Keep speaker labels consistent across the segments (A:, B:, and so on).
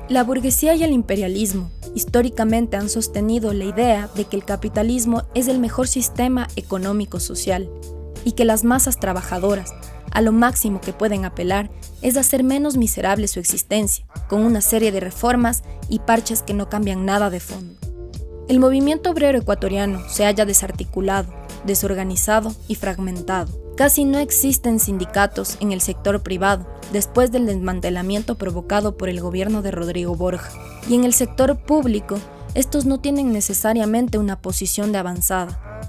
A: La burguesía y el imperialismo históricamente han sostenido la idea de que el capitalismo es el mejor sistema económico-social y que las masas trabajadoras, a lo máximo que pueden apelar, es hacer menos miserable su existencia, con una serie de reformas y parches que no cambian nada de fondo. El movimiento obrero ecuatoriano se halla desarticulado, desorganizado y fragmentado. Casi no existen sindicatos en el sector privado, después del desmantelamiento provocado por el gobierno de Rodrigo Borja. Y en el sector público, estos no tienen necesariamente una posición de avanzada.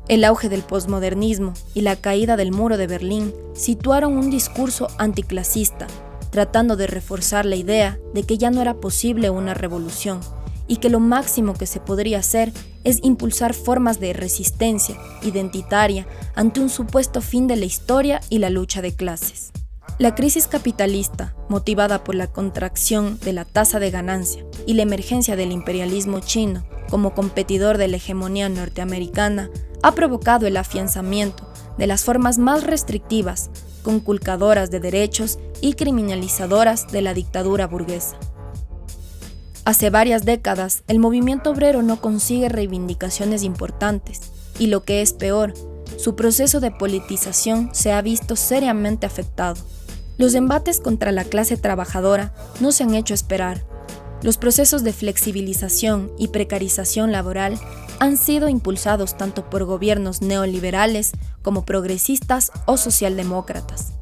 A: El auge del posmodernismo y la caída del muro de Berlín situaron un discurso anticlasista, tratando de reforzar la idea de que ya no era posible una revolución y que lo máximo que se podría hacer es impulsar formas de resistencia identitaria ante un supuesto fin de la historia y la lucha de clases. La crisis capitalista, motivada por la contracción de la tasa de ganancia y la emergencia del imperialismo chino como competidor de la hegemonía norteamericana, ha provocado el afianzamiento de las formas más restrictivas, conculcadoras de derechos y criminalizadoras de la dictadura burguesa. Hace varias décadas, el movimiento obrero no consigue reivindicaciones importantes y, lo que es peor, su proceso de politización se ha visto seriamente afectado. Los embates contra la clase trabajadora no se han hecho esperar. Los procesos de flexibilización y precarización laboral han sido impulsados tanto por gobiernos neoliberales como progresistas o socialdemócratas.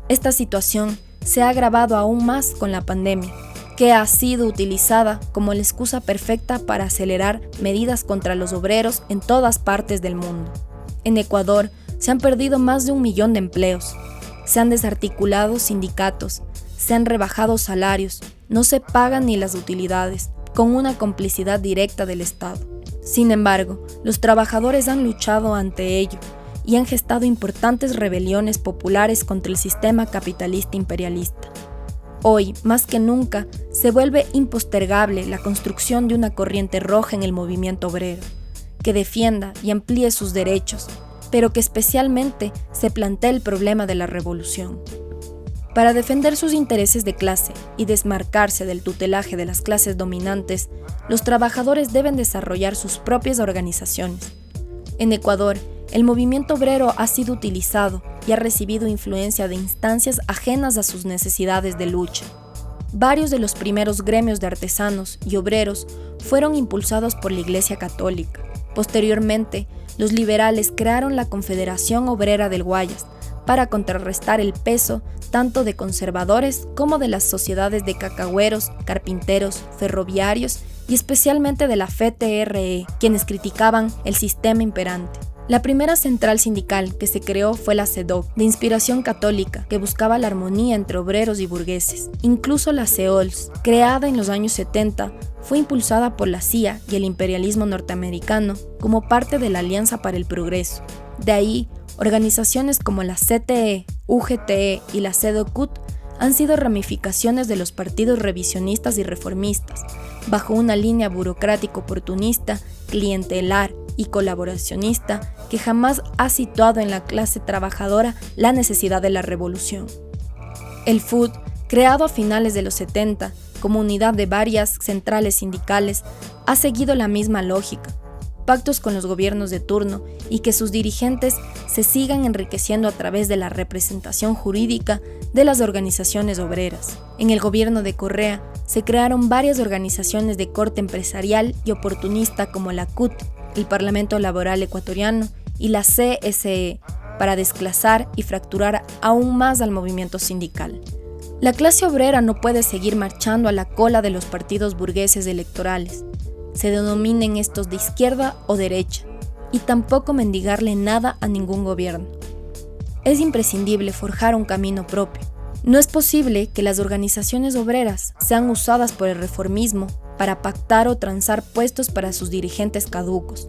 A: Esta situación se ha agravado aún más con la pandemia, que ha sido utilizada como la excusa perfecta para acelerar medidas contra los obreros en todas partes del mundo. En Ecuador se han perdido más de 1 millón de empleos, se han desarticulado sindicatos, se han rebajado salarios, no se pagan ni las utilidades, con una complicidad directa del Estado. Sin embargo, los trabajadores han luchado ante ello y han gestado importantes rebeliones populares contra el sistema capitalista imperialista. Hoy, más que nunca, se vuelve impostergable la construcción de una corriente roja en el movimiento obrero, que defienda y amplíe sus derechos, pero que especialmente se plantee el problema de la revolución. Para defender sus intereses de clase y desmarcarse del tutelaje de las clases dominantes, los trabajadores deben desarrollar sus propias organizaciones. En Ecuador, el movimiento obrero ha sido utilizado y ha recibido influencia de instancias ajenas a sus necesidades de lucha. Varios de los primeros gremios de artesanos y obreros fueron impulsados por la Iglesia Católica. Posteriormente, los liberales crearon la Confederación Obrera del Guayas para contrarrestar el peso tanto de conservadores como de las sociedades de cacagüeros, carpinteros, ferroviarios y especialmente de la FTRE, quienes criticaban el sistema imperante. La primera central sindical que se creó fue la CEDOC, de inspiración católica, que buscaba la armonía entre obreros y burgueses. Incluso la CEOLS, creada en los años 70, fue impulsada por la CIA y el imperialismo norteamericano como parte de la Alianza para el Progreso. De ahí, organizaciones como la CTE, UGTE y la CEDOCUT han sido ramificaciones de los partidos revisionistas y reformistas, bajo una línea burocrática oportunista, clientelar y colaboracionista que jamás ha situado en la clase trabajadora la necesidad de la revolución. El FUD, creado a finales de los 70 como unidad de varias centrales sindicales, ha seguido la misma lógica, pactos con los gobiernos de turno y que sus dirigentes se sigan enriqueciendo a través de la representación jurídica de las organizaciones obreras. En el gobierno de Correa se crearon varias organizaciones de corte empresarial y oportunista como la CUT, el Parlamento Laboral Ecuatoriano y la CSE, para desclasar y fracturar aún más al movimiento sindical. La clase obrera no puede seguir marchando a la cola de los partidos burgueses electorales, se denominen estos de izquierda o derecha, y tampoco mendigarle nada a ningún gobierno. Es imprescindible forjar un camino propio. No es posible que las organizaciones obreras sean usadas por el reformismo para pactar o transar puestos para sus dirigentes caducos.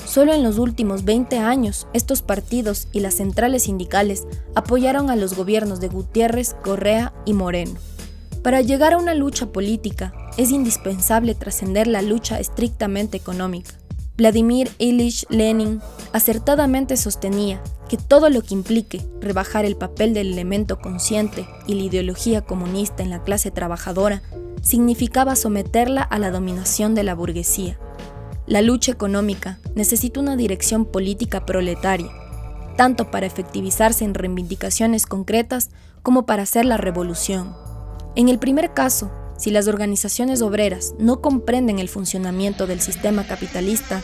A: Solo en los últimos 20 años, estos partidos y las centrales sindicales apoyaron a los gobiernos de Gutiérrez, Correa y Moreno. Para llegar a una lucha política, es indispensable trascender la lucha estrictamente económica. Vladimir Ilich Lenin acertadamente sostenía que todo lo que implique rebajar el papel del elemento consciente y la ideología comunista en la clase trabajadora significaba someterla a la dominación de la burguesía. La lucha económica necesita una dirección política proletaria, tanto para efectivizarse en reivindicaciones concretas como para hacer la revolución. En el primer caso, si las organizaciones obreras no comprenden el funcionamiento del sistema capitalista,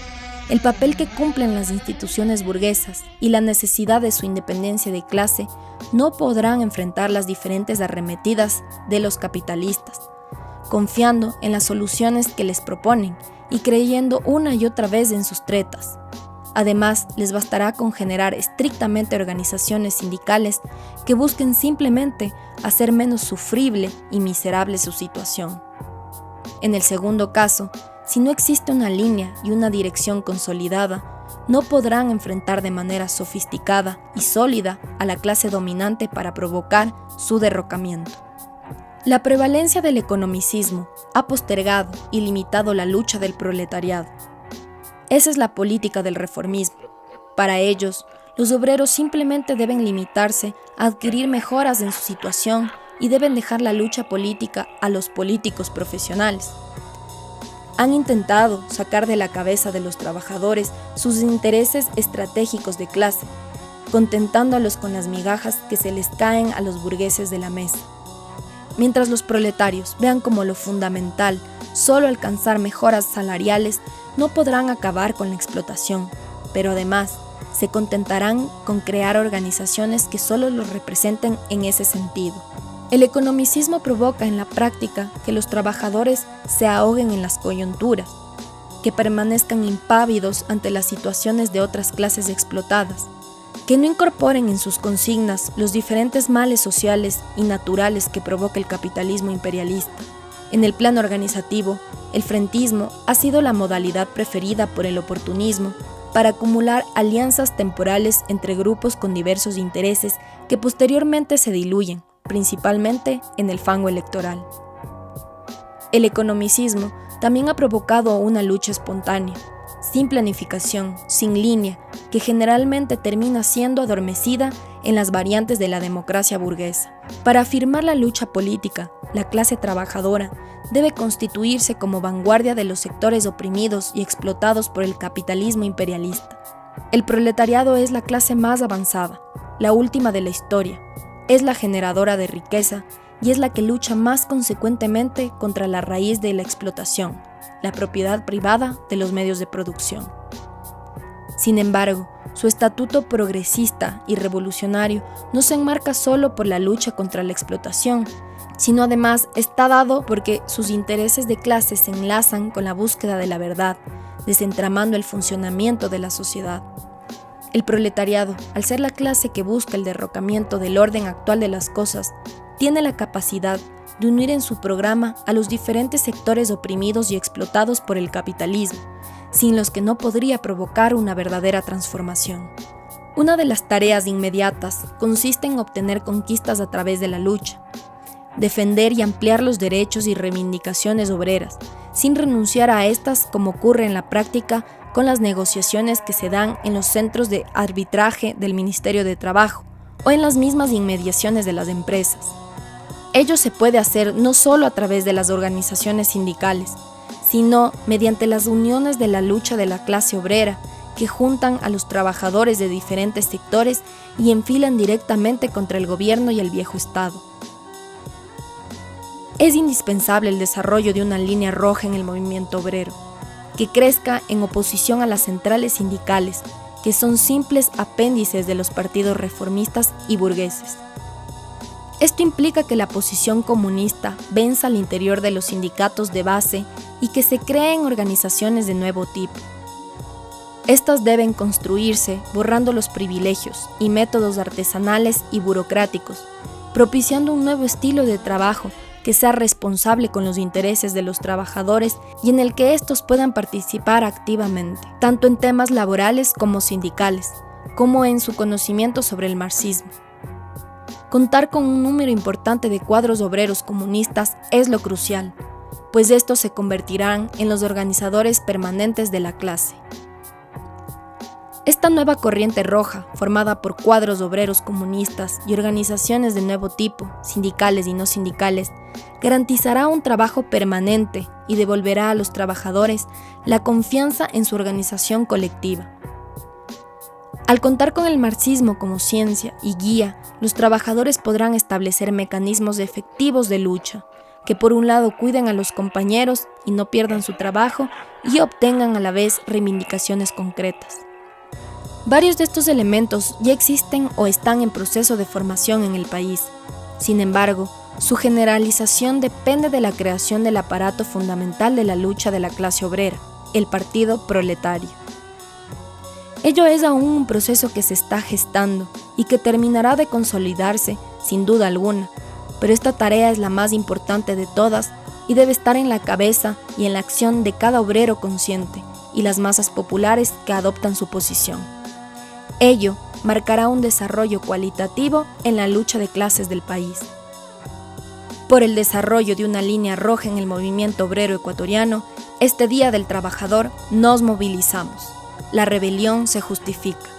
A: el papel que cumplen las instituciones burguesas y la necesidad de su independencia de clase, no podrán enfrentar las diferentes arremetidas de los capitalistas, confiando en las soluciones que les proponen y creyendo una y otra vez en sus tretas. Además, les bastará con generar estrictamente organizaciones sindicales que busquen simplemente hacer menos sufrible y miserable su situación. En el segundo caso, si no existe una línea y una dirección consolidada, no podrán enfrentar de manera sofisticada y sólida a la clase dominante para provocar su derrocamiento. La prevalencia del economicismo ha postergado y limitado la lucha del proletariado. Esa es la política del reformismo. Para ellos, los obreros simplemente deben limitarse a adquirir mejoras en su situación y deben dejar la lucha política a los políticos profesionales. Han intentado sacar de la cabeza de los trabajadores sus intereses estratégicos de clase, contentándolos con las migajas que se les caen a los burgueses de la mesa. Mientras los proletarios vean como lo fundamental solo alcanzar mejoras salariales, no podrán acabar con la explotación, pero además se contentarán con crear organizaciones que solo los representen en ese sentido. El economicismo provoca en la práctica que los trabajadores se ahoguen en las coyunturas, que permanezcan impávidos ante las situaciones de otras clases explotadas, que no incorporen en sus consignas los diferentes males sociales y naturales que provoca el capitalismo imperialista. En el plano organizativo, el frentismo ha sido la modalidad preferida por el oportunismo para acumular alianzas temporales entre grupos con diversos intereses que posteriormente se diluyen, principalmente en el fango electoral. El economicismo también ha provocado una lucha espontánea, sin planificación, sin línea, que generalmente termina siendo adormecida en las variantes de la democracia burguesa. Para afirmar la lucha política, la clase trabajadora debe constituirse como vanguardia de los sectores oprimidos y explotados por el capitalismo imperialista. El proletariado es la clase más avanzada, la última de la historia, es la generadora de riqueza y es la que lucha más consecuentemente contra la raíz de la explotación, la propiedad privada de los medios de producción. Sin embargo, su estatuto progresista y revolucionario no se enmarca solo por la lucha contra la explotación, sino además está dado porque sus intereses de clase se enlazan con la búsqueda de la verdad, desentramando el funcionamiento de la sociedad. El proletariado, al ser la clase que busca el derrocamiento del orden actual de las cosas, tiene la capacidad de unir en su programa a los diferentes sectores oprimidos y explotados por el capitalismo, sin los que no podría provocar una verdadera transformación. Una de las tareas inmediatas consiste en obtener conquistas a través de la lucha, defender y ampliar los derechos y reivindicaciones obreras, sin renunciar a estas como ocurre en la práctica con las negociaciones que se dan en los centros de arbitraje del Ministerio de Trabajo o en las mismas inmediaciones de las empresas. Ello se puede hacer no solo a través de las organizaciones sindicales, sino mediante las uniones de la lucha de la clase obrera que juntan a los trabajadores de diferentes sectores y enfilan directamente contra el gobierno y el viejo Estado. Es indispensable el desarrollo de una línea roja en el movimiento obrero, que crezca en oposición a las centrales sindicales, que son simples apéndices de los partidos reformistas y burgueses. Esto implica que la posición comunista venza al interior de los sindicatos de base y que se creen organizaciones de nuevo tipo. Estas deben construirse borrando los privilegios y métodos artesanales y burocráticos, propiciando un nuevo estilo de trabajo que sea responsable con los intereses de los trabajadores y en el que estos puedan participar activamente, tanto en temas laborales como sindicales, como en su conocimiento sobre el marxismo. Contar con un número importante de cuadros obreros comunistas es lo crucial, pues estos se convertirán en los organizadores permanentes de la clase. Esta nueva corriente roja, formada por cuadros obreros comunistas y organizaciones de nuevo tipo, sindicales y no sindicales, garantizará un trabajo permanente y devolverá a los trabajadores la confianza en su organización colectiva. Al contar con el marxismo como ciencia y guía, los trabajadores podrán establecer mecanismos efectivos de lucha, que por un lado cuiden a los compañeros y no pierdan su trabajo y obtengan a la vez reivindicaciones concretas. Varios de estos elementos ya existen o están en proceso de formación en el país. Sin embargo, su generalización depende de la creación del aparato fundamental de la lucha de la clase obrera, el Partido Proletario. Ello es aún un proceso que se está gestando y que terminará de consolidarse, sin duda alguna, pero esta tarea es la más importante de todas y debe estar en la cabeza y en la acción de cada obrero consciente y las masas populares que adoptan su posición. Ello marcará un desarrollo cualitativo en la lucha de clases del país. Por el desarrollo de una línea roja en el movimiento obrero ecuatoriano, este Día del Trabajador nos movilizamos. La rebelión se justifica.